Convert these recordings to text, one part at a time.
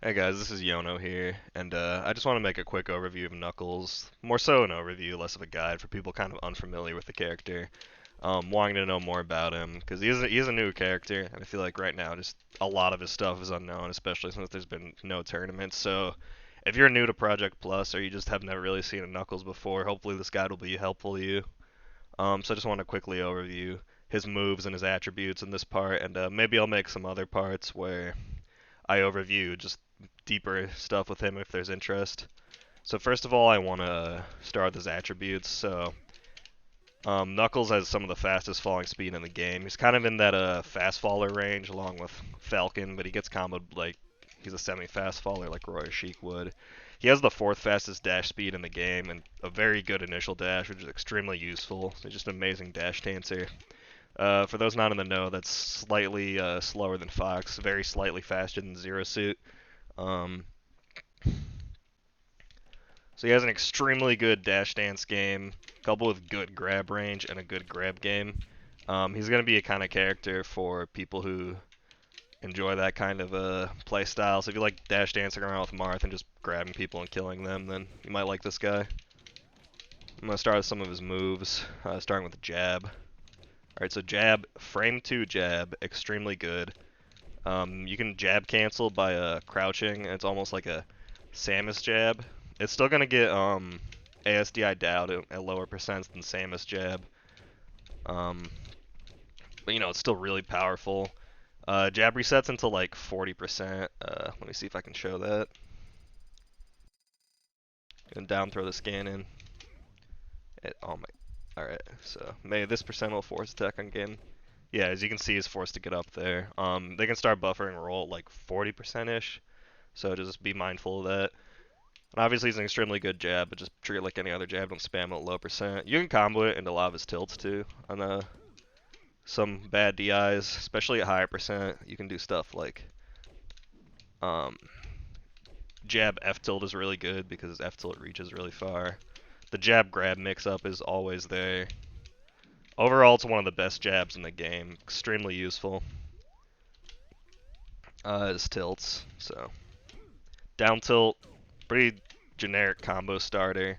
Hey guys, this is Yono here, and I just want to make a quick overview of Knuckles. More so an overview, less of a guide for people kind of unfamiliar with the character, wanting to know more about him, because he's a new character, and I feel like right now just a lot of his stuff is unknown, especially since there's been no tournaments. So if you're new to Project Plus or you just have never really seen a Knuckles before, hopefully this guide will be helpful to you. So I just want to quickly overview his moves and his attributes in this part, and maybe I'll make some other parts where I overview just deeper stuff with him if there's interest. So first of all, I want to start with his attributes. So Knuckles has some of the fastest falling speed in the game. He's kind of in that fast faller range along with Falcon, but he gets comboed like he's a semi-fast faller like Roy or Sheik would. He has the fourth fastest dash speed in the game and a very good initial dash, which is extremely useful. He's just an amazing dash dancer. For those not in the know, that's slightly slower than Fox, very slightly faster than Zero Suit. Um, so he has an extremely good dash dance game, coupled with good grab range and a good grab game. He's going to be a kind of character for people who enjoy that kind of play style. So if you like dash dancing around with Marth and just grabbing people and killing them, then you might like this guy. I'm going to start with some of his moves, starting with the jab. Alright, so jab, frame 2 jab, extremely good. You can jab cancel by crouching, and it's almost like a Samus jab. It's still gonna get ASDI'd out at lower percents than Samus jab, um, but it's still really powerful. Jab resets into like 40%. Let me see if I can show that. And down throw the scan in. Oh my. Alright, so maybe this percent will force attack on Gain. Yeah, as you can see, is forced to get up there. They can start buffering roll at like 40%-ish, so just be mindful of that. And obviously, he's an extremely good jab, but just treat it like any other jab. Don't spam it at low percent. You can combo it into a lot of his tilts too. On some bad DIs, especially at higher percent, you can do stuff like um, jab F tilt is really good because his F tilt reaches really far. The jab grab mix up is always there. Overall, it's one of the best jabs in the game. Extremely useful. His tilts, so down tilt, pretty generic combo starter.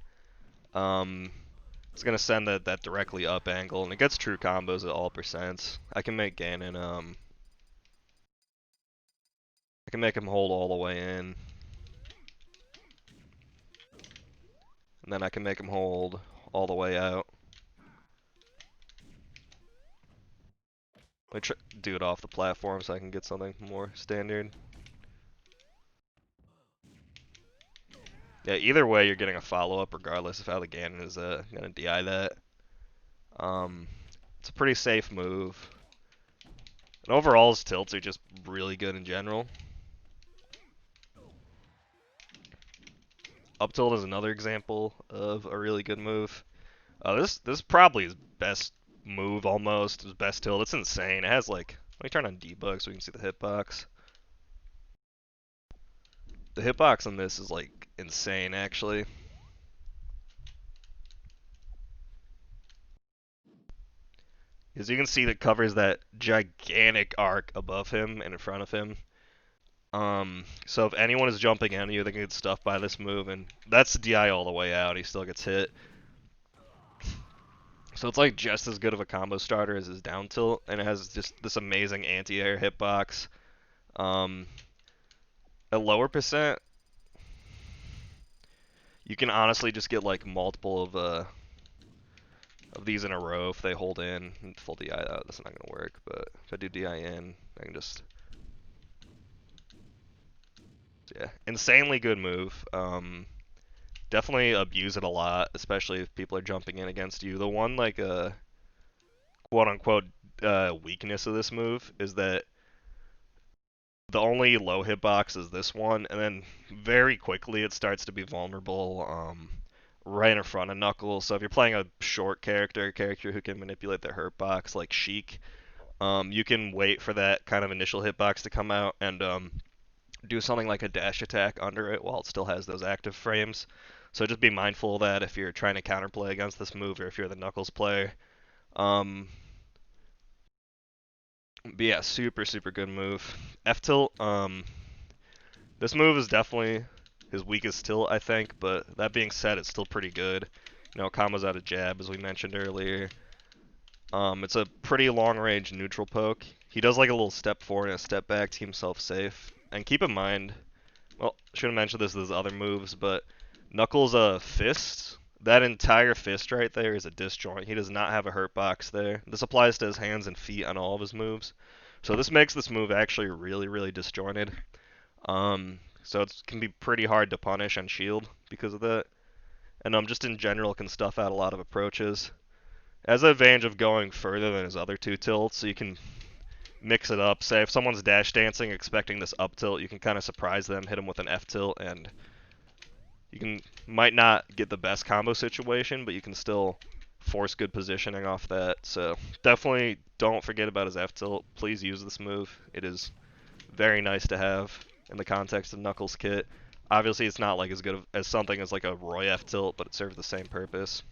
Um, it's gonna send that directly up angle, and it gets true combos at all percents. I can make Ganon, I can make him hold all the way in, and then I can make him hold all the way out. Let me do it off the platform so I can get something more standard. Yeah, either way, you're getting a follow-up regardless of how the Ganon is gonna DI that. Um, it's a pretty safe move. And overall, his tilts are just really good in general. Up tilt is another example of a really good move. This is probably his best move almost, his best tilt. It's insane. It has like, let me turn on debug so we can see the hitbox. The hitbox on this is like insane actually. As you can see, that covers that gigantic arc above him and in front of him. So if anyone is jumping into you, they can get stuffed by this move, and that's DI all the way out. He still gets hit. So it's like just as good of a combo starter as his down tilt, and it has just this amazing anti-air hitbox. Um, at lower percent, you can honestly just get like multiple of these in a row if they hold in. Full DI out, that's not gonna work. But if I do DI in, I can just yeah, insanely good move. Definitely abuse it a lot, especially if people are jumping in against you. The one like quote unquote weakness of this move is that the only low hitbox is this one, and then very quickly it starts to be vulnerable right in front of Knuckles. So if you're playing a short character, a character who can manipulate their hurtbox like Sheik, you can wait for that kind of initial hitbox to come out and do something like a dash attack under it while it still has those active frames. So just be mindful of that if you're trying to counterplay against this move or if you're the Knuckles player. Um, but yeah, super good move. F tilt. This move is definitely his weakest tilt, I think, but that being said, it's still pretty good. You know, combos out of jab, as we mentioned earlier. It's a pretty long-range neutral poke. He does like a little step forward and a step back to keep himself safe. And keep in mind, well, should have mentioned this with his other moves, but Knuckles' fist, that entire fist right there is a disjoint. He does not have a hurt box there. This applies to his hands and feet on all of his moves. So this makes this move actually really, really disjointed. So it can be pretty hard to punish and shield because of that. And just in general can stuff out a lot of approaches. It has the advantage of going further than his other two tilts, so you can mix it up. Say if someone's dash dancing expecting this up tilt, you can kind of surprise them, hit them with an F tilt, and you might not get the best combo situation, but you can still force good positioning off that. So definitely don't forget about his F tilt. Please use this move. It is very nice to have in the context of Knuckles' kit. Obviously, it's not like as good as something as like a Roy F tilt, but it serves the same purpose.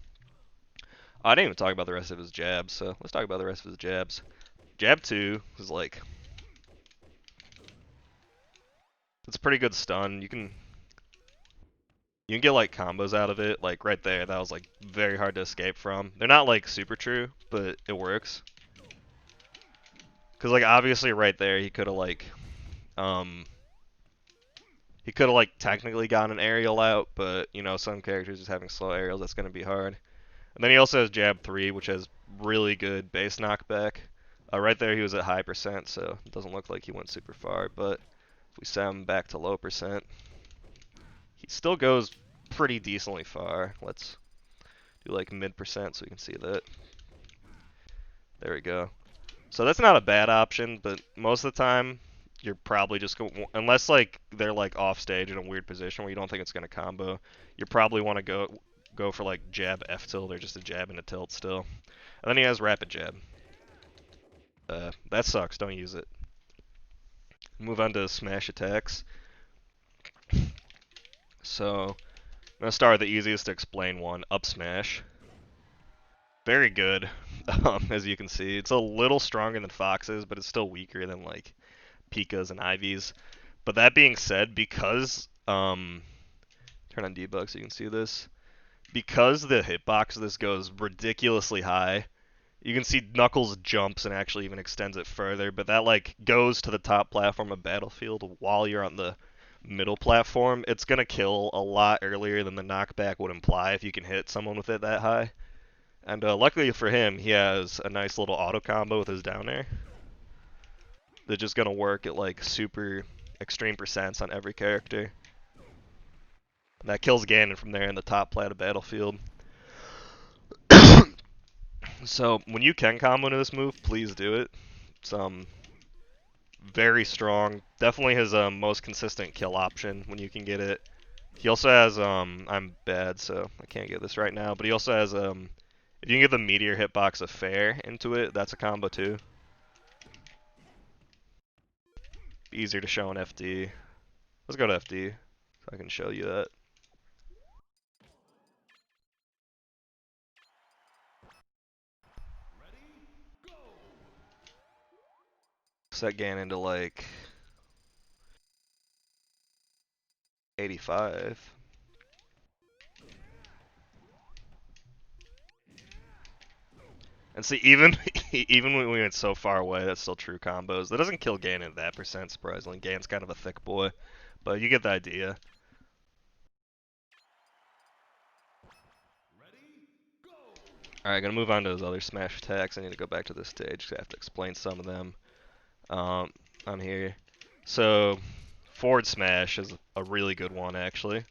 I didn't even talk about the rest of his jabs, so let's talk about the rest of his jabs. Jab 2 is like, it's a pretty good stun. You can get like combos out of it, like right there. That was like very hard to escape from. They're not like super true, but it works. Cause like obviously right there um he could have like technically gotten an aerial out, but you know some characters just having slow aerials, that's gonna be hard. And then he also has jab 3, which has really good base knockback. Right there he was at high percent, so it doesn't look like he went super far, but if we set him back to low percent, he still goes pretty decently far. Let's do like mid percent so we can see that. There we go. So that's not a bad option, but most of the time you're probably just going, unless like they're like off stage in a weird position where you don't think it's gonna combo, you probably want to go for like jab F tilt or just a jab and a tilt still. And then he has rapid jab. That sucks. Don't use it. Move on to smash attacks. So I'm gonna start with the easiest to explain one, up smash. Very good, as you can see. It's a little stronger than Fox's, but it's still weaker than like Pika's and Ivy's. But that being said, because turn on debug so you can see this. Because the hitbox of this goes ridiculously high, you can see Knuckles jumps and actually even extends it further, but that like goes to the top platform of Battlefield while you're on the middle platform. It's gonna kill a lot earlier than the knockback would imply if you can hit someone with it that high. And luckily for him, he has a nice little auto combo with his down air. That's just gonna work at like super extreme percents on every character. And that kills Ganon from there in the top plat of Battlefield. So when you can combo into this move, please do it. It's very strong. Definitely his most consistent kill option when you can get it. He also has I'm bad so I can't get this right now, but he also has if you can get the meteor hitbox of fair into it, that's a combo too. Easier to show in FD. Let's go to FD so I can show you that. Set Ganon to like 85. And see, even even when we went so far away, that's still true combos. That doesn't kill Ganon at that percent, surprisingly. Ganon's kind of a thick boy, but you get the idea. Alright, gonna move on to his other smash attacks. I need to go back to this stage because I have to explain some of them on here. So, forward smash is a really good one, actually.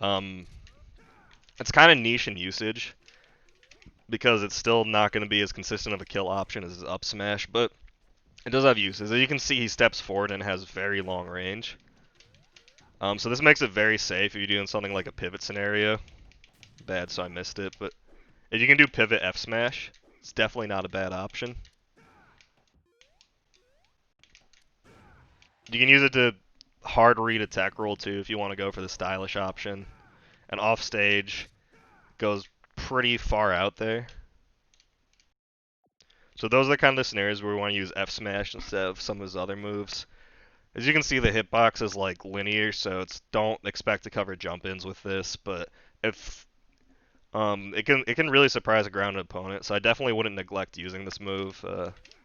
It's kind of niche in usage because it's still not going to be as consistent of a kill option as his up smash, but it does have uses. As you can see, he steps forward and has very long range. So this makes it very safe if you're doing something like a pivot scenario. Bad, so I missed it, but if you can do pivot F smash, it's definitely not a bad option. You can use it to hard read attack roll too if you want to go for the stylish option. And off stage goes pretty far out there. So those are the kind of scenarios where we want to use F smash instead of some of his other moves. As you can see, the hitbox is like linear, so don't expect to cover jump-ins with this, but if it can really surprise a grounded opponent, so I definitely wouldn't neglect using this move.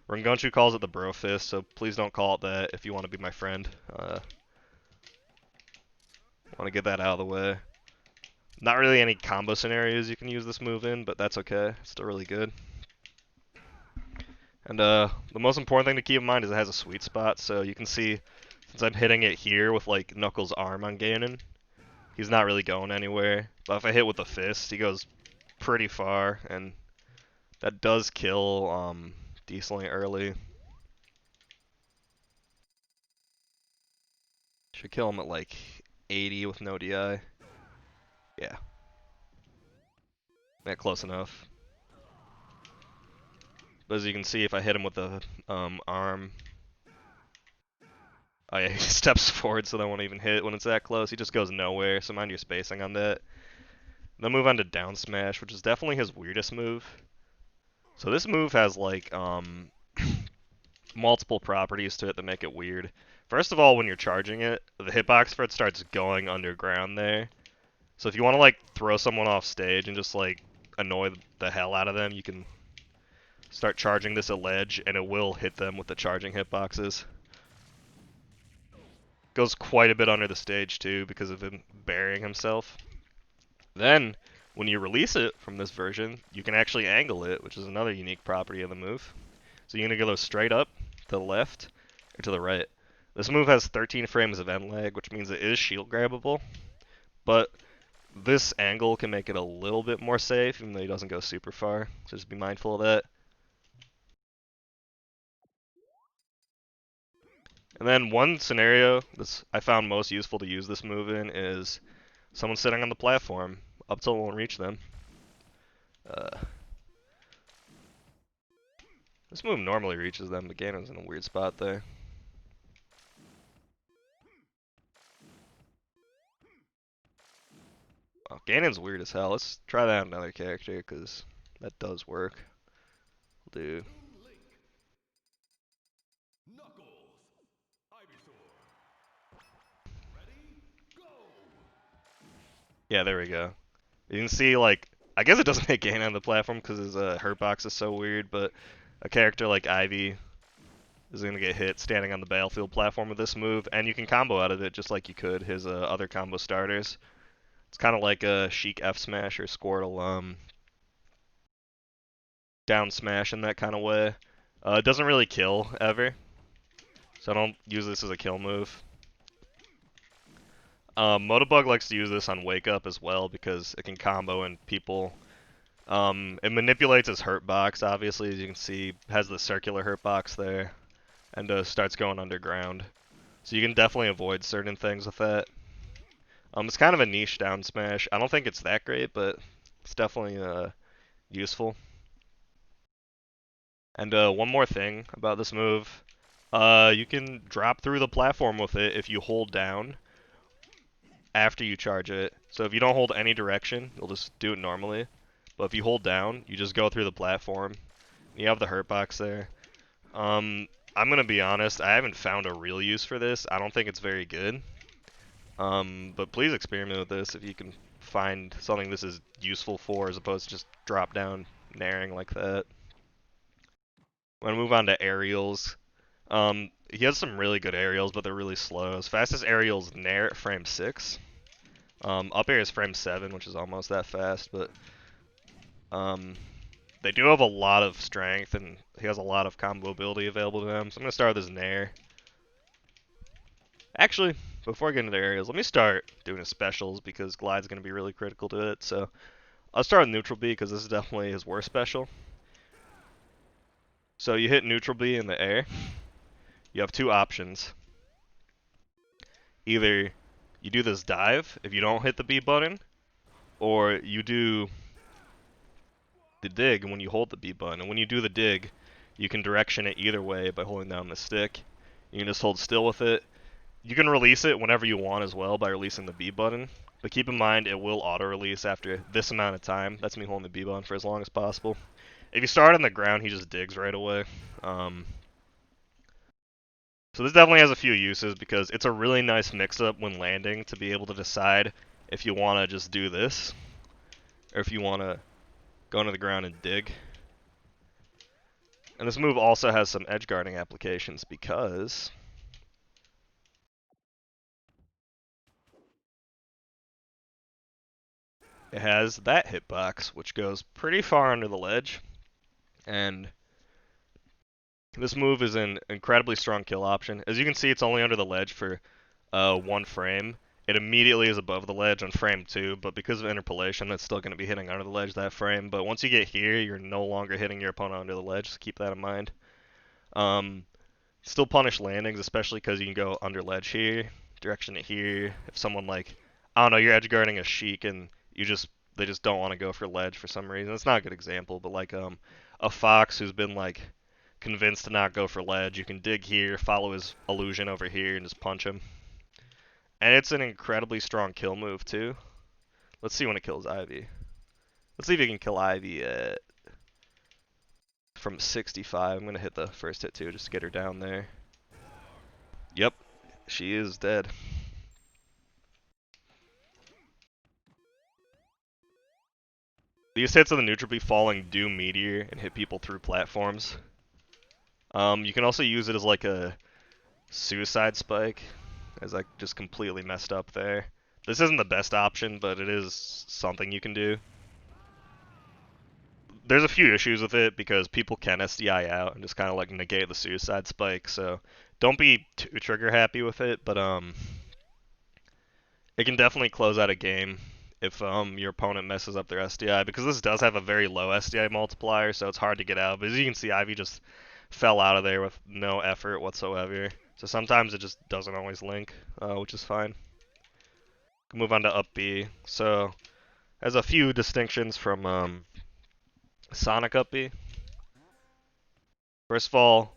Ringonchu calls it the bro fist, so please don't call it that if you want to be my friend. Want to get that out of the way. Not really any combo scenarios you can use this move in, but that's okay. It's still really good. And the most important thing to keep in mind is it has a sweet spot, so you can see since I'm hitting it here with like Knuckles' arm on Ganon, he's not really going anywhere. But if I hit with the fist, he goes pretty far, and that does kill decently early. Should kill him at like 80 with no DI. Yeah. Yeah, close enough. But as you can see, if I hit him with the arm, oh yeah, he steps forward so they won't even hit when it's that close. He just goes nowhere, so mind your spacing on that. Then move on to down smash, which is definitely his weirdest move. So this move has like multiple properties to it that make it weird. First of all, when you're charging it, the hitbox for it starts going underground there. So if you want to like throw someone off stage and just like annoy the hell out of them, you can start charging this at ledge, and it will hit them with the charging hitboxes. Goes quite a bit under the stage too because of him burying himself. Then, when you release it from this version, you can actually angle it, which is another unique property of the move. So you're going to go straight up, to the left, or to the right. This move has 13 frames of end lag, which means it is shield grabbable, but this angle can make it a little bit more safe, even though he doesn't go super far, so just be mindful of that. And then one scenario that I found most useful to use this move in is someone sitting on the platform. Up tilt won't reach them. This move normally reaches them, but Ganon's in a weird spot there. Oh, Ganon's weird as hell. Let's try that on another character, because that does work. We'll do... Yeah, there we go. You can see, like, I guess it doesn't hit Ganon on the platform because his hurt box is so weird, but a character like Ivy is going to get hit standing on the battlefield platform with this move, and you can combo out of it just like you could his other combo starters. It's kind of like a Sheik F smash or Squirtle down smash in that kind of way. It doesn't really kill ever, so I don't use this as a kill move. Motobug likes to use this on Wake Up as well because it can combo and people. It manipulates his hurt box, obviously, as you can see, has the circular hurt box there, and starts going underground. So you can definitely avoid certain things with that. It's kind of a niche down smash. I don't think it's that great, but it's definitely useful. And one more thing about this move, you can drop through the platform with it if you hold down after you charge it. So if you don't hold any direction, you'll just do it normally. But if you hold down, you just go through the platform. You have the hurt box there. I'm gonna be honest, I haven't found a real use for this. I don't think it's very good. But please experiment with this if you can find something this is useful for as opposed to just drop down naring like that. I'm gonna move on to aerials. He has some really good aerials, but they're really slow. His fastest aerial's nair at frame 6. Up air is frame 7, which is almost that fast, but they do have a lot of strength, and he has a lot of combo ability available to him. So I'm going to start with his nair. Actually, before I get into the aerials, let me start doing his specials, because Glide's going to be really critical to it. So I'll start with neutral B, because this is definitely his worst special. So you hit neutral B in the air. You have two options. Either you do this dive if you don't hit the B button, or you do the dig when you hold the B button. And when you do the dig, you can direction it either way by holding down the stick. You can just hold still with it. You can release it whenever you want as well by releasing the B button. But keep in mind, it will auto-release after this amount of time. That's me holding the B button for as long as possible. If you start on the ground, he just digs right away. So So this definitely has a few uses because it's a really nice mix-up when landing to be able to decide if you want to just do this or if you want to go into the ground and dig. And this move also has some edge guarding applications because it has that hitbox, which goes pretty far under the ledge. And this move is an incredibly strong kill option. As you can see, it's only under the ledge for 1 frame. It immediately is above the ledge on frame 2, but because of interpolation, it's still going to be hitting under the ledge that frame. But once you get here, you're no longer hitting your opponent under the ledge, so keep that in mind. Still punish landings, especially because you can go under ledge here, direction it here. If someone like, I don't know, you're edge guarding a Sheik and they just don't want to go for ledge for some reason. It's not a good example, but like a Fox who's been like convinced to not go for ledge, you can dig here, follow his illusion over here, and just punch him. And it's an incredibly strong kill move too. Let's see when it kills Ivy. Let's see if it can kill Ivy from 65. I'm gonna hit the first hit too, just to get her down there. Yep, she is dead. These hits of the neutral be falling do meteor and hit people through platforms. You can also use it as like a suicide spike, as I just completely messed up there. This isn't the best option, but it is something you can do. There's a few issues with it because people can SDI out and just kind of like negate the suicide spike, so don't be too trigger happy with it, but it can definitely close out a game if your opponent messes up their SDI, because this does have a very low SDI multiplier, so it's hard to get out. But as you can see, Ivy just fell out of there with no effort whatsoever. So sometimes it just doesn't always link, which is fine. Move on to up B. So has a few distinctions from Sonic up B. First of all,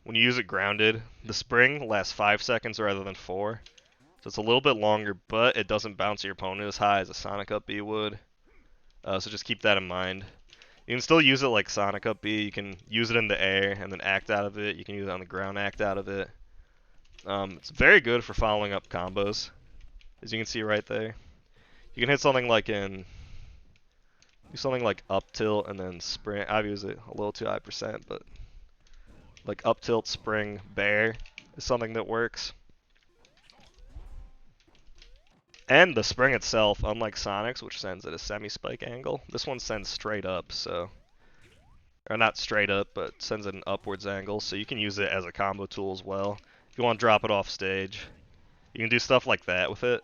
when you use it grounded, the spring lasts 5 seconds rather than 4. So it's a little bit longer, but it doesn't bounce your opponent as high as a Sonic up B would. So just keep that in mind. You can still use it like Sonic up B. You can use it in the air and then act out of it. You can use it on the ground, act out of it. It's very good for following up combos, as you can see right there. You can hit something like do something like up tilt and then spring. I've used it a little too high percent, but like up tilt, spring, bear is something that works. And the spring itself, unlike Sonic's, which sends at a semi-spike angle, this one sends straight up, so... Or not straight up, but sends at an upwards angle, so you can use it as a combo tool as well. If you want to drop it off stage, you can do stuff like that with it.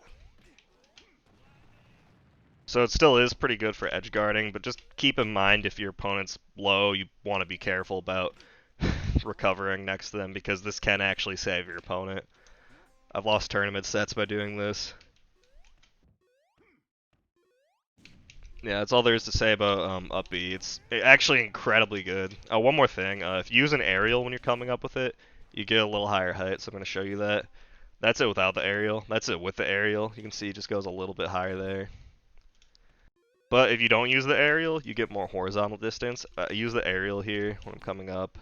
So it still is pretty good for edge guarding, but just keep in mind if your opponent's low, you want to be careful about recovering next to them, because this can actually save your opponent. I've lost tournament sets by doing this. Yeah, that's all there is to say about up B. It's actually incredibly good. One more thing, if you use an aerial when you're coming up with it, you get a little higher height, so I'm going to show you that. That's it without the aerial. That's it with the aerial. You can see it just goes a little bit higher there. But if you don't use the aerial, you get more horizontal distance. Use the aerial here when I'm coming up.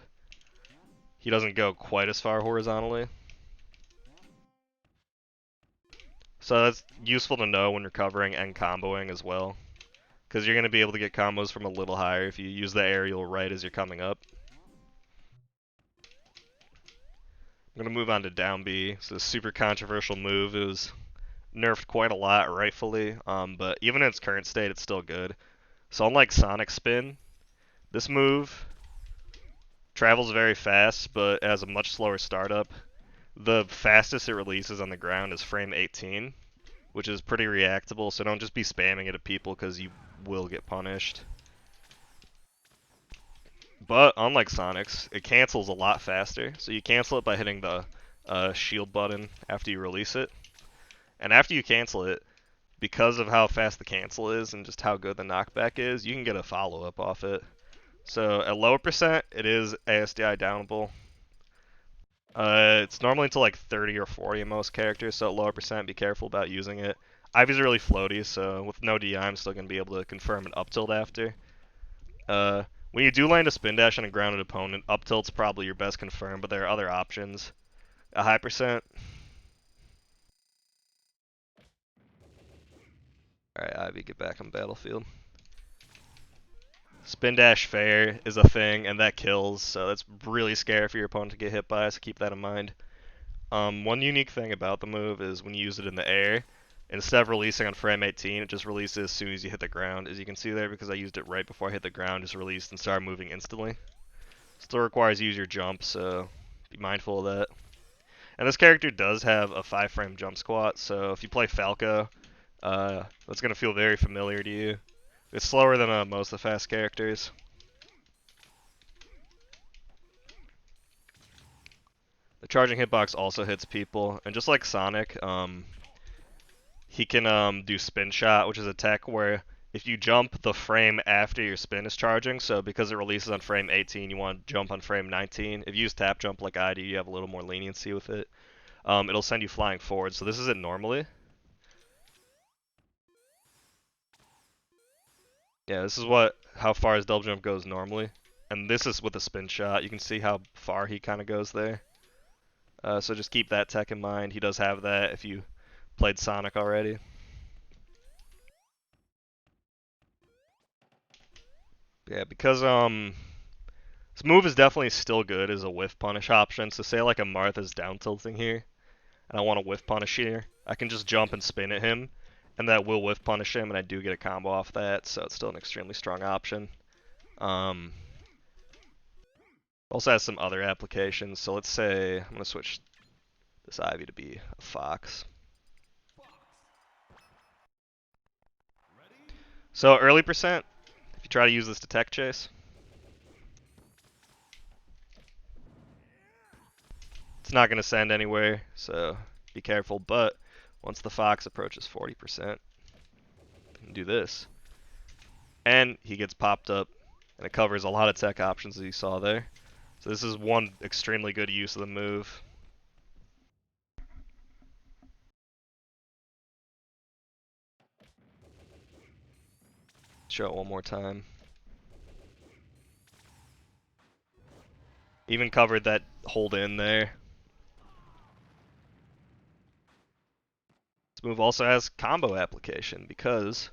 He doesn't go quite as far horizontally. So that's useful to know when you're covering and comboing as well, because you're going to be able to get combos from a little higher if you use the aerial right as you're coming up. I'm going to move on to down B. It's a super controversial move. It was nerfed quite a lot, rightfully, but even in its current state, it's still good. So unlike Sonic Spin, this move travels very fast, but has a much slower startup. The fastest it releases on the ground is frame 18, which is pretty reactable, so don't just be spamming it at people because you will get punished. But unlike Sonic's, it cancels a lot faster, so you cancel it by hitting the shield button after you release it. And after you cancel it, because of how fast the cancel is and just how good the knockback is, you can get a follow-up off it. So at lower percent, it is ASDI downable. It's normally to like 30 or 40 in most characters, so at lower percent, be careful about using it. Ivy's really floaty, so with no DI, I'm still going to be able to confirm an up tilt after. When you do land a spin dash on a grounded opponent, up tilt's probably your best confirm, but there are other options. A high percent. Alright, Ivy, get back on battlefield. Spin dash fair is a thing, and that kills, so that's really scary for your opponent to get hit by, so keep that in mind. One unique thing about the move is when you use it in the air, instead of releasing on frame 18, it just releases as soon as you hit the ground. As you can see there, because I used it right before I hit the ground, just released and started moving instantly. Still requires you use your jump, so be mindful of that. And this character does have a 5-frame jump squat, so if you play Falco, that's going to feel very familiar to you. It's slower than most of the fast characters. The charging hitbox also hits people, and just like Sonic, he can do spin shot, which is a tech where if you jump the frame after your spin is charging, so because it releases on frame 18, you want to jump on frame 19. If you use tap jump like I do, you have a little more leniency with it. It'll send you flying forward, so this is it normally. Yeah, this is how far his double jump goes normally. And this is with a spin shot. You can see how far he kind of goes there. So just keep that tech in mind. He does have that if you played Sonic already. Yeah, because this move is definitely still good as a whiff punish option. So say like a Martha's down tilting here, and I want to whiff punish here. I can just jump and spin at him, and that will whiff punish him, and I do get a combo off that, so it's still an extremely strong option. Also has some other applications. So let's say I'm gonna switch this Ivy to be a fox. So early percent, if you try to use this to tech chase, it's not gonna send anywhere, so be careful. But once the fox approaches 40%, you can do this. And he gets popped up, and it covers a lot of tech options as you saw there. So this is one extremely good use of the move. Show it one more time. Even covered that hold in there. This move also has combo application because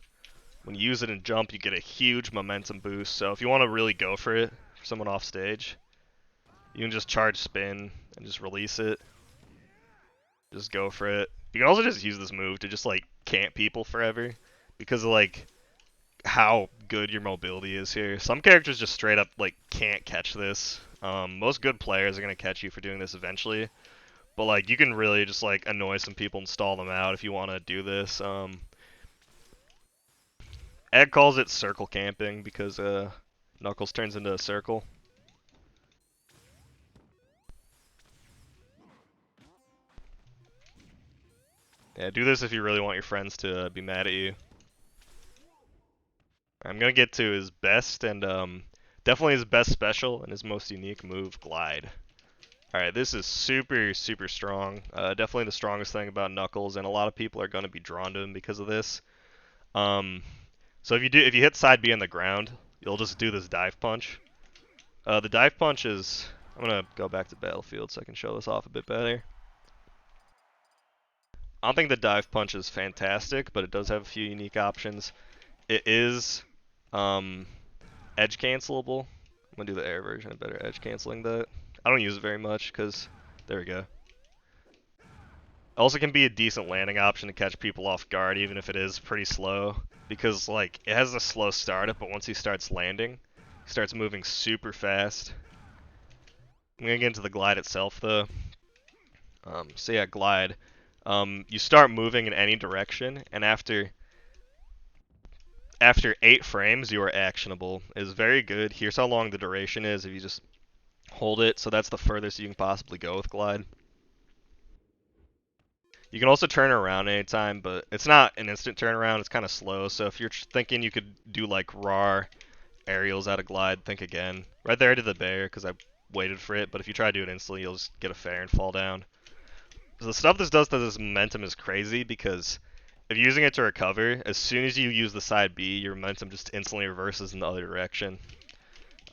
when you use it in jump, you get a huge momentum boost. So if you want to really go for it for someone off stage, you can just charge spin and just release it. Just go for it. You can also just use this move to just like camp people forever because of like how good your mobility is here. Some characters just straight up like can't catch this. Most good players are gonna catch you for doing this eventually, but like you can really just like annoy some people and stall them out if you want to do this. Ed calls it circle camping because Knuckles turns into a circle. Yeah, do this if you really want your friends to be mad at you. I'm gonna get to his best and definitely his best special and his most unique move, Glide. Alright, this is super, super strong. Definitely the strongest thing about Knuckles, and a lot of people are gonna be drawn to him because of this. So if you hit side B on the ground, you'll just do this dive punch. The dive punch is... I'm gonna go back to Battlefield so I can show this off a bit better. I don't think the dive punch is fantastic, but it does have a few unique options. It is edge cancelable. I'm gonna do the air version of better edge canceling that. I don't use it very much because there we go. Also can be a decent landing option to catch people off guard even if it is pretty slow because like it has a slow startup, but once he starts landing, he starts moving super fast. I'm gonna get into the glide itself though. So yeah, glide. You start moving in any direction, and after 8 frames, you are actionable. It is very good. Here's how long the duration is if you just hold it. So that's the furthest you can possibly go with glide. You can also turn around anytime, but it's not an instant turnaround. It's kind of slow. So if you're thinking you could do like raw aerials out of glide, think again. Right there I did the bear because I waited for it. But if you try to do it instantly, you'll just get a fair and fall down. So the stuff this does to this momentum is crazy because if you're using it to recover, as soon as you use the side B, your momentum just instantly reverses in the other direction.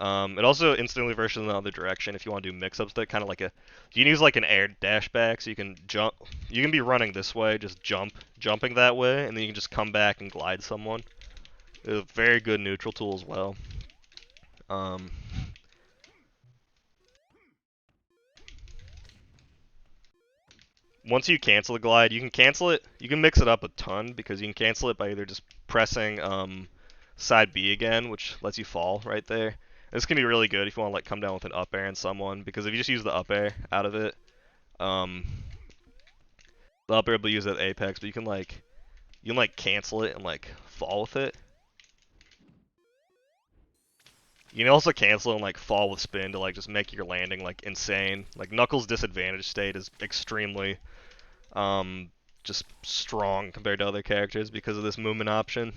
It also instantly reverses in the other direction if you want to do mix-ups. That kind of like a, you can use like an air dash back, so you can jump. You can be running this way, just jumping that way, and then you can just come back and glide someone. It's a very good neutral tool as well. Um, Once you cancel the glide, you can cancel it. You can mix it up a ton because you can cancel it by either just pressing side B again, which lets you fall right there. This can be really good if you want to like come down with an up air on someone, because if you just use the up air out of it, um, the up air will be used at apex, but you can cancel it and like fall with it. You can also cancel and like fall with spin to like just make your landing like insane. Like Knuckles' disadvantage state is extremely um, just strong compared to other characters because of this movement option.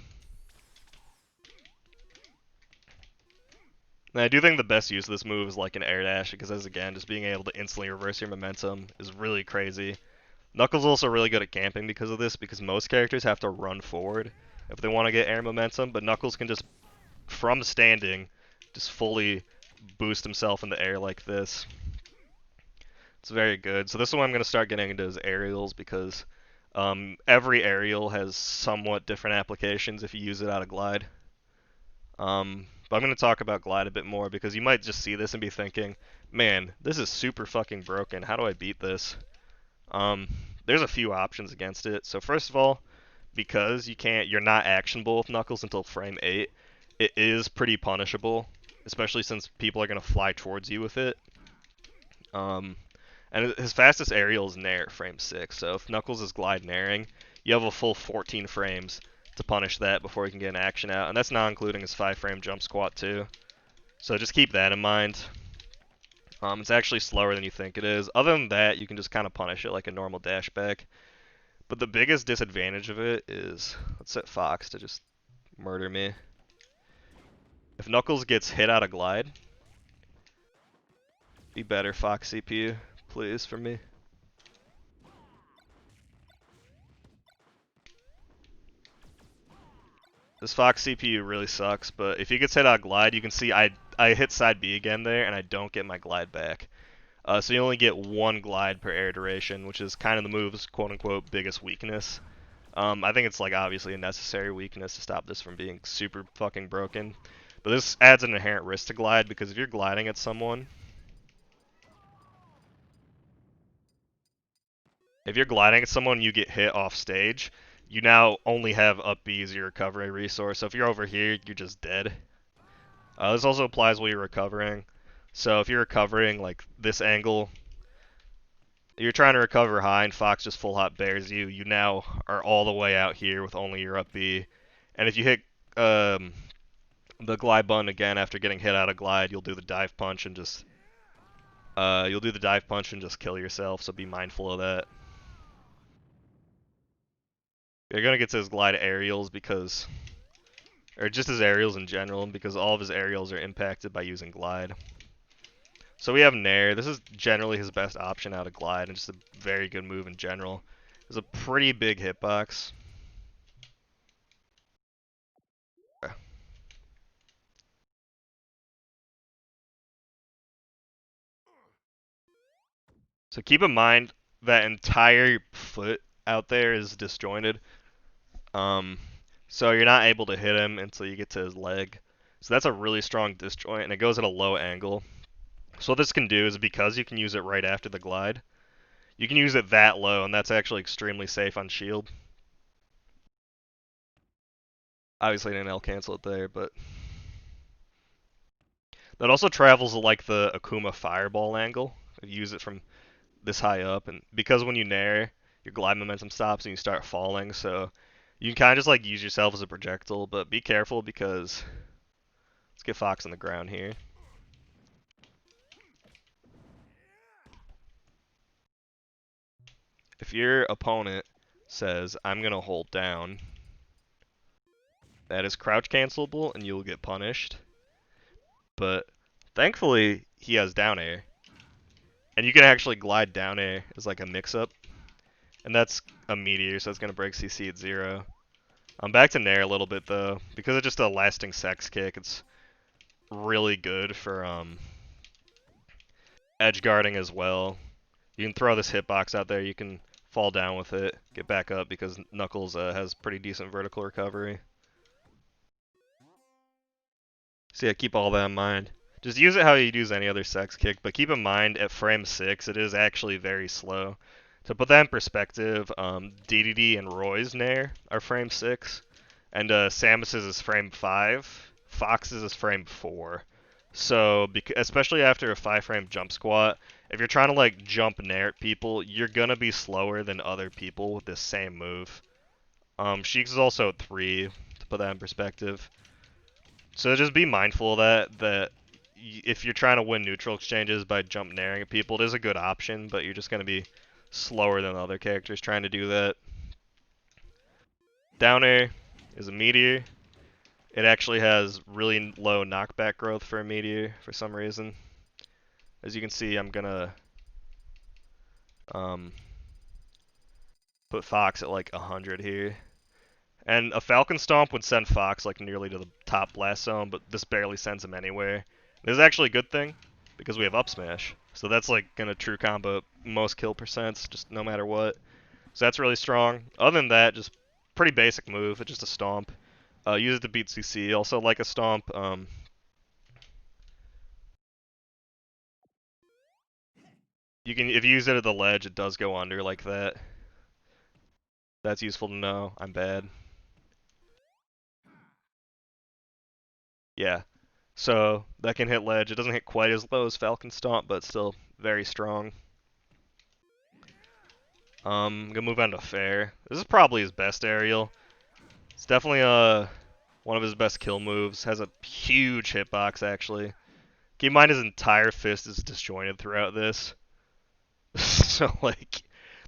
And I do think the best use of this move is like an air dash, because as again, just being able to instantly reverse your momentum is really crazy. Knuckles is also really good at camping because of this, because most characters have to run forward if they want to get air momentum, but Knuckles can just, from standing, just fully boost himself in the air like this. It's very good. So this is what I'm going to start getting into is aerials, because every aerial has somewhat different applications if you use it out of glide. But I'm going to talk about glide a bit more, because you might just see this and be thinking, man, this is super fucking broken. How do I beat this? There's a few options against it. So first of all, because you're not actionable with Knuckles until frame 8, it is pretty punishable, especially since people are going to fly towards you with it. And his fastest aerial is Nair, frame 6. So if Knuckles is glide nairing, you have a full 14 frames to punish that before he can get an action out. And that's not including his 5-frame jump squat too. So just keep that in mind. It's actually slower than you think it is. Other than that, you can just kind of punish it like a normal dash back. But the biggest disadvantage of it is, let's set Fox to just murder me. If Knuckles gets hit out of glide, be better, Fox CPU, please, for me. This Fox CPU really sucks, but if he gets hit out of glide, you can see I hit side B again there, and I don't get my glide back. So you only get one glide per air duration, which is kind of the move's quote-unquote biggest weakness. I think it's like obviously a necessary weakness to stop this from being super fucking broken. But this adds an inherent risk to glide, because if you're gliding at someone, you get hit off stage, you now only have up B as your recovery resource. So if you're over here, you're just dead. This also applies while you're recovering. So if you're recovering like this angle, you're trying to recover high and Fox just full hop bears you, you now are all the way out here with only your up B. And if you hit the glide button again after getting hit out of glide, you'll do the dive punch and just kill yourself, so be mindful of that. You're gonna get to his glide aerials because, or just his aerials in general, because all of his aerials are impacted by using glide. So we have Nair. This is generally his best option out of glide, and just a very good move in general. It's a pretty big hitbox. So keep in mind that entire foot out there is disjointed. Um, so you're not able to hit him until you get to his leg. So that's a really strong disjoint, and it goes at a low angle. So what this can do is, because you can use it right after the glide, you can use it that low, and that's actually extremely safe on shield. Obviously I didn't L cancel it there, but that also travels like the Akuma fireball angle. You use it from this high up, and because when you nair, your glide momentum stops and you start falling, so you can kind of just like use yourself as a projectile, but be careful because, let's get Fox on the ground here. If your opponent says, I'm going to hold down, that is crouch cancelable and you will get punished. But thankfully, he has down air. And you can actually glide down air as like a mix-up. And that's a meteor, so it's going to break CC at 0. I'm back to nair a little bit though. Because it's just a lasting sex kick, it's really good for edge guarding as well. You can throw this hitbox out there. You can fall down with it, get back up because Knuckles has pretty decent vertical recovery. So yeah, keep all that in mind. Just use it how you'd use any other sex kick, but keep in mind at frame 6 it is actually very slow. To put that in perspective, DDD and Roy's Nair are frame 6, and Samus's is frame 5, Fox's is frame 4. So, especially after a 5-frame jump squat, if you're trying to like jump Nair at people, you're gonna be slower than other people with this same move. Sheik's is also 3, to put that in perspective. So just be mindful of that if you're trying to win neutral exchanges by jump nairing at people, it is a good option, but you're just going to be slower than other characters trying to do that. Down air is a meteor. It actually has really low knockback growth for a meteor for some reason. As you can see, I'm going to put Fox at like 100 here. And a Falcon Stomp would send Fox like nearly to the top blast zone, but this barely sends him anywhere. This is actually a good thing, because we have up smash. So that's like gonna true combo most kill percents, just no matter what. So that's really strong. Other than that, just pretty basic move. It's just a stomp. Use it to beat CC. Also like a stomp. You can if you use it at the ledge, it does go under like that. That's useful to know. I'm bad. Yeah. So that can hit ledge. It doesn't hit quite as low as Falcon Stomp, but still very strong. I'm gonna move on to Fair. This is probably his best aerial. It's definitely one of his best kill moves. Has a huge hitbox actually. Keep in mind his entire fist is disjointed throughout this. So like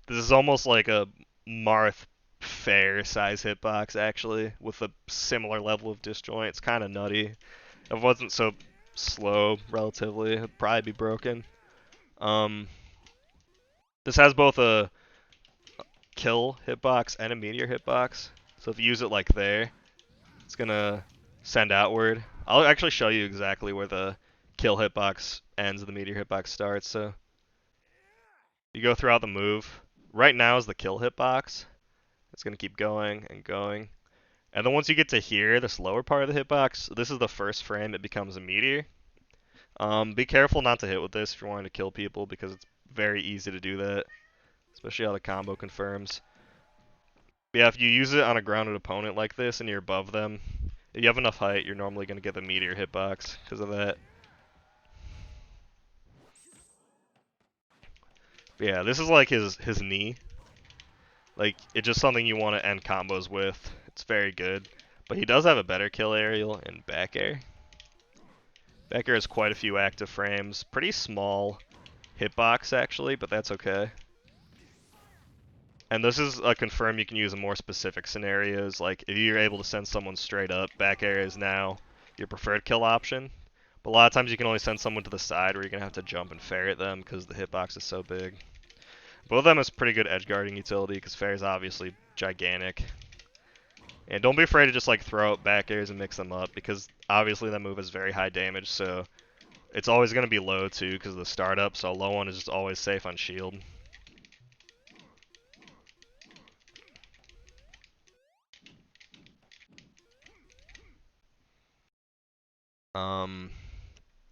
this is almost like a Marth Fair size hitbox actually, with a similar level of disjoint. It's kinda nutty. If it wasn't so slow relatively, it'd probably be broken. Um this has both a kill hitbox and a meteor hitbox. So if you use it like there, it's gonna send outward. I'll actually show you exactly where the kill hitbox ends and the meteor hitbox starts. So you go throughout the move. Right now is the kill hitbox. It's gonna keep going and going. And then once you get to here, this lower part of the hitbox, this is the first frame, it becomes a meteor. Be careful not to hit with this if you're wanting to kill people because it's very easy to do that, especially how the combo confirms. Yeah, if you use it on a grounded opponent like this and you're above them, if you have enough height, you're normally going to get the meteor hitbox because of that. But yeah, this is like his knee. Like, it's just something you want to end combos with. It's very good. But he does have a better kill aerial in back air. Back air has quite a few active frames. Pretty small hitbox, actually, but that's okay. And this is a confirm you can use in more specific scenarios, like if you're able to send someone straight up, back air is now your preferred kill option. But a lot of times you can only send someone to the side where you're going to have to jump and ferret them because the hitbox is so big. Both of them is pretty good edge guarding utility because fair is obviously gigantic. And don't be afraid to just like throw out back airs and mix them up because obviously that move is very high damage, so it's always going to be low too because of the startup, so a low one is just always safe on shield.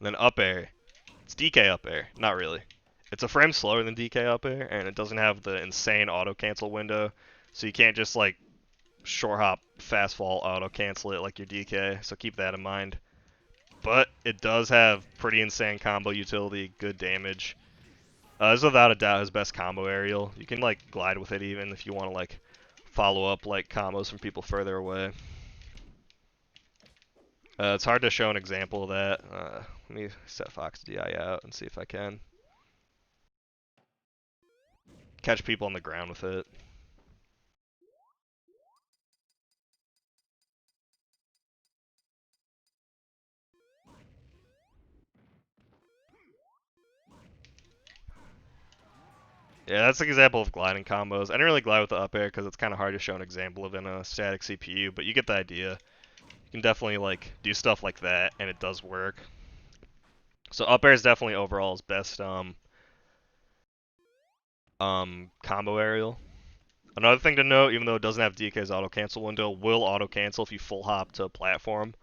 Then up air. It's DK up air. Not really. It's a frame slower than DK up air, and it doesn't have the insane auto cancel window, so you can't just like short hop, fast fall, auto cancel it like your DK. So keep that in mind. But it does have pretty insane combo utility, good damage. This is without a doubt his best combo aerial. You can like glide with it even if you want to like follow up like combos from people further away. It's hard to show an example of that. Let me set Fox DI out and see if I can catch people on the ground with it. Yeah, that's an example of gliding combos. I didn't really glide with the up air because it's kind of hard to show an example of in a static CPU, but you get the idea. You can definitely like do stuff like that, and it does work. So up air is definitely overall his best combo aerial. Another thing to note, even though it doesn't have DK's auto cancel window, will auto cancel if you full hop to a platform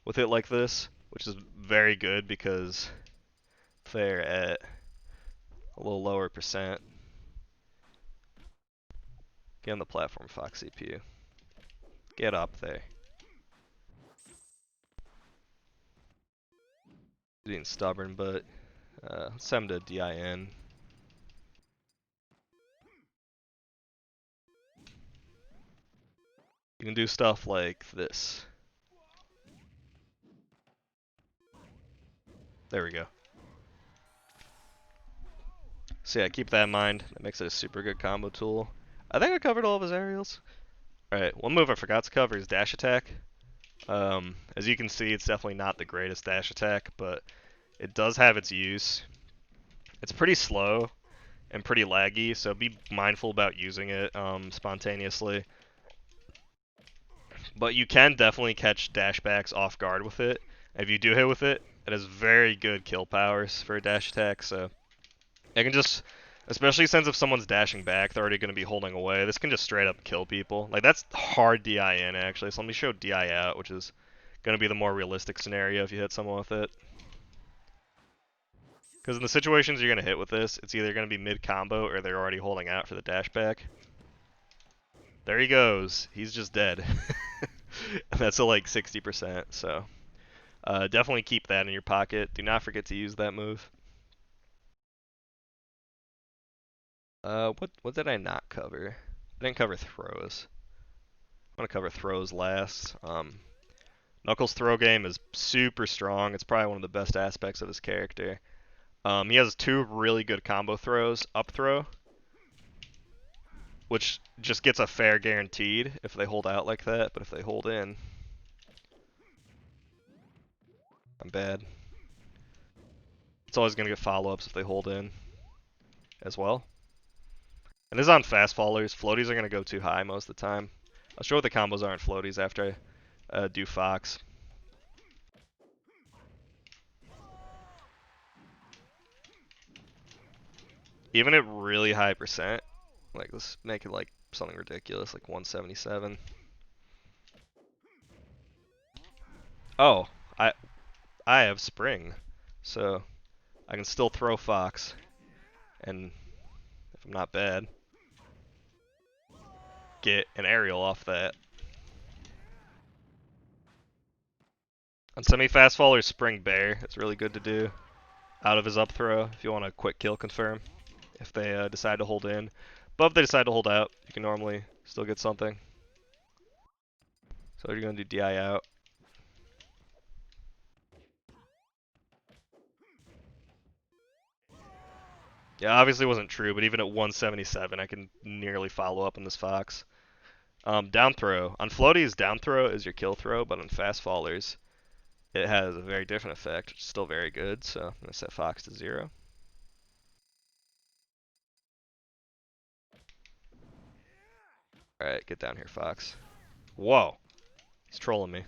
with it like this, which is very good because they're at a little lower percent. Get on the platform, Fox CPU. Get up there. Being stubborn, but let's send him to DIN. You can do stuff like this. There we go. So yeah, keep that in mind. That makes it a super good combo tool. I think I covered all of his aerials. Alright, one move I forgot to cover is dash attack. As you can see, it's definitely not the greatest dash attack, but it does have its use. It's pretty slow and pretty laggy, so be mindful about using it spontaneously. But you can definitely catch dashbacks off guard with it. If you do hit with it, it has very good kill powers for a dash attack, so it can just, especially since if someone's dashing back, they're already going to be holding away. This can just straight up kill people. Like, that's hard DI in, actually, so let me show DI out, which is going to be the more realistic scenario if you hit someone with it. Because in the situations you're going to hit with this, it's either going to be mid-combo or they're already holding out for the dash back. There he goes. He's just dead. And that's at like 60%, so definitely keep that in your pocket. Do not forget to use that move. What did I not cover? I didn't cover throws. I'm gonna cover throws last. Knuckles' throw game is super strong. It's probably one of the best aspects of his character. He has two really good combo throws. Up throw, which just gets a fair guaranteed if they hold out like that, but if they hold in, I'm bad. It's always gonna get follow-ups if they hold in as well. And this is on fast fallers. Floaties are gonna go too high most of the time. I'll show what the combos are in floaties after I do Fox. Even at really high percent, like let's make it like something ridiculous, like 177. Oh, I I have spring, so I can still throw Fox, and if I'm not bad, get an aerial off that. On semi-fast faller, spring bear, it's really good to do out of his up throw if you want a quick kill confirm. If they decide to hold in, but if they decide to hold out, you can normally still get something. So you're gonna do DI out. Yeah, obviously it wasn't true, but even at 177, I can nearly follow up on this Fox. Down throw. On floaties, down throw is your kill throw, but on fast fallers, it has a very different effect, which is still very good, so I'm going to set Fox to 0. Alright, get down here, Fox. Whoa! He's trolling me.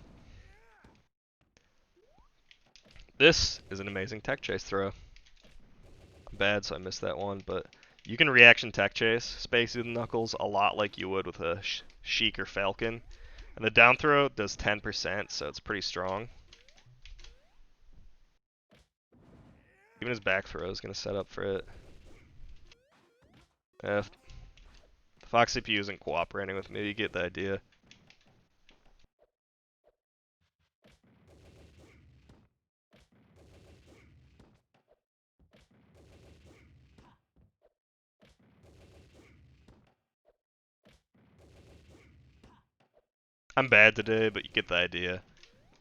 This is an amazing tech chase throw. I'm bad, so I missed that one, but you can reaction tech chase space with Knuckles a lot like you would with a Sheik or Falcon. And the down throw does 10%, so it's pretty strong. Even his back throw is going to set up for it. If the Fox CPU isn't cooperating with me, you get the idea. I'm bad today, but you get the idea.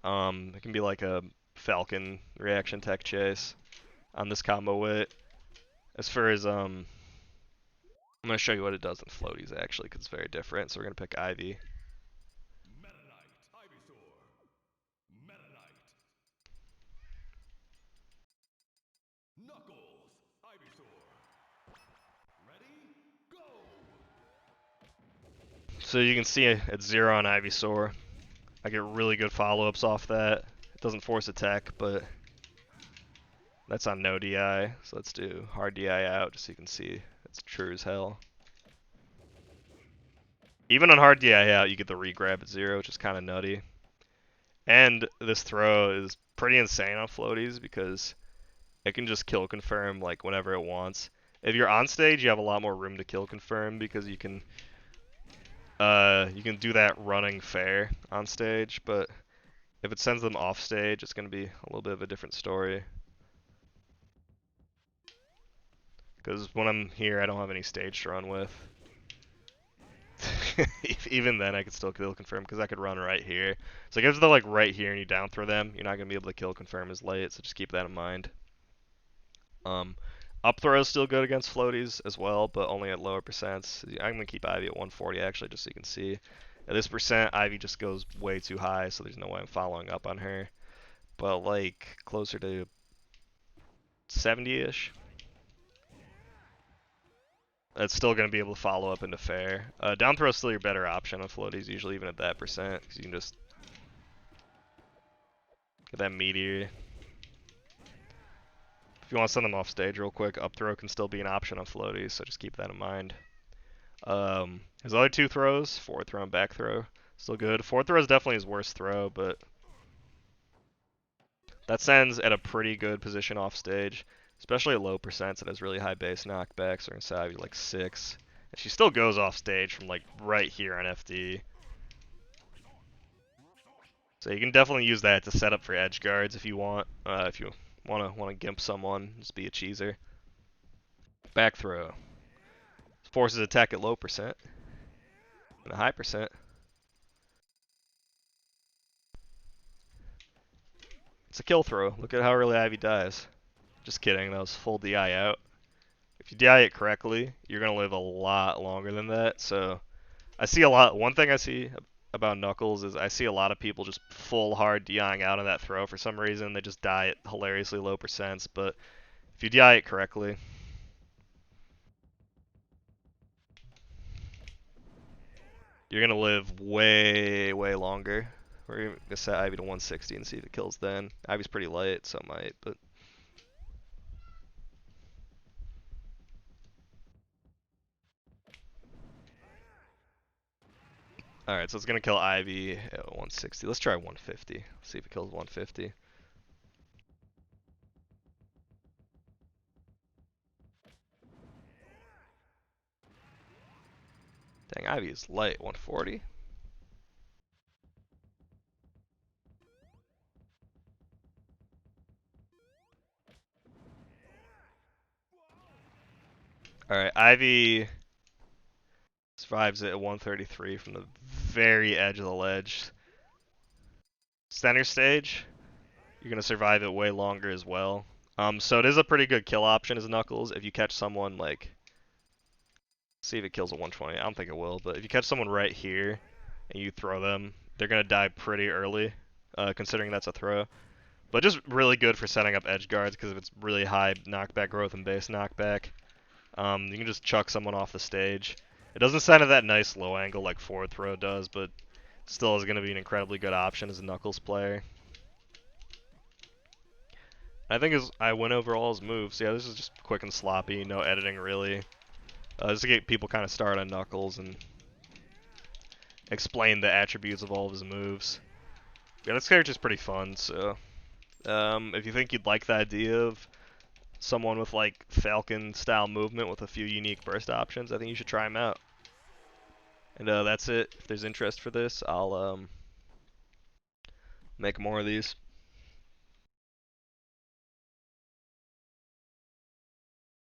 It can be like a Falcon reaction tech chase on this combo wit. As far as I'm gonna show you what it does in floaties actually, because it's very different. So we're gonna pick Ivy. So you can see at 0 on Ivysaur. I get really good follow-ups off that. It doesn't force attack, but that's on no DI. So let's do hard DI out just so you can see it's true as hell. Even on hard DI out, you get the regrab at 0, which is kind of nutty. And this throw is pretty insane on floaties because it can just kill confirm like whenever it wants. If you're on stage, you have a lot more room to kill confirm because you can do that running fair on stage, but if it sends them off stage, it's going to be a little bit of a different story. Because when I'm here, I don't have any stage to run with. Even then, I could still kill confirm because I could run right here. So if they're like right here and you down throw them, you're not going to be able to kill confirm as late, so just keep that in mind. Up throw is still good against floaties as well, but only at lower percents. I'm going to keep Ivy at 140 actually, just so you can see. At this percent, Ivy just goes way too high, so there's no way I'm following up on her. But like closer to 70-ish, that's still going to be able to follow up into fair. Down throw is still your better option on floaties, usually even at that percent, because you can just get that meteor. If you want to send them off stage real quick, up throw can still be an option on floaties, so just keep that in mind. His other two throws, forward throw and back throw, still good. Forward throw is definitely his worst throw, but that sends at a pretty good position off stage, especially at low percents and has really high base knockbacks. Or inside like 6. And she still goes off stage from like right here on FD. So you can definitely use that to set up for edge guards if you want. If you wanna gimp someone, just be a cheeser. Back throw forces attack at low percent and a high percent. It's a kill throw. Look at how early Ivy dies. Just kidding. That was full DI out. If you DI it correctly, you're gonna live a lot longer than that. So I see a lot. One thing I see about Knuckles is I see a lot of people just full hard DIing out on that throw for some reason. They just die at hilariously low percents. But if you DI it correctly, you're gonna live way, way longer. We're gonna set Ivy to 160 and see if it kills then. Ivy's pretty light, so it might, but. Alright, so it's gonna kill Ivy at 160. Let's try 150. See if it kills 150. Dang, Ivy is light. 140. Alright, Ivy survives it at 133 from the very edge of the ledge. Center stage, you're going to survive it way longer as well. So it is a pretty good kill option as Knuckles if you catch someone like... See if it kills at 120. I don't think it will, but if you catch someone right here and you throw them, they're going to die pretty early, considering that's a throw. But just really good for setting up edge guards because of its really high knockback growth and base knockback. You can just chuck someone off the stage. It doesn't sound at that nice low angle like forward throw does, but still is going to be an incredibly good option as a Knuckles player. I think I went over all his moves. Yeah, this is just quick and sloppy, no editing really. Just to get people kind of started on Knuckles and explain the attributes of all of his moves. Yeah, this character's pretty fun, so if you think you'd like the idea of someone with like Falcon style movement with a few unique burst options, I think you should try him out. And that's it. If there's interest for this, I'll make more of these.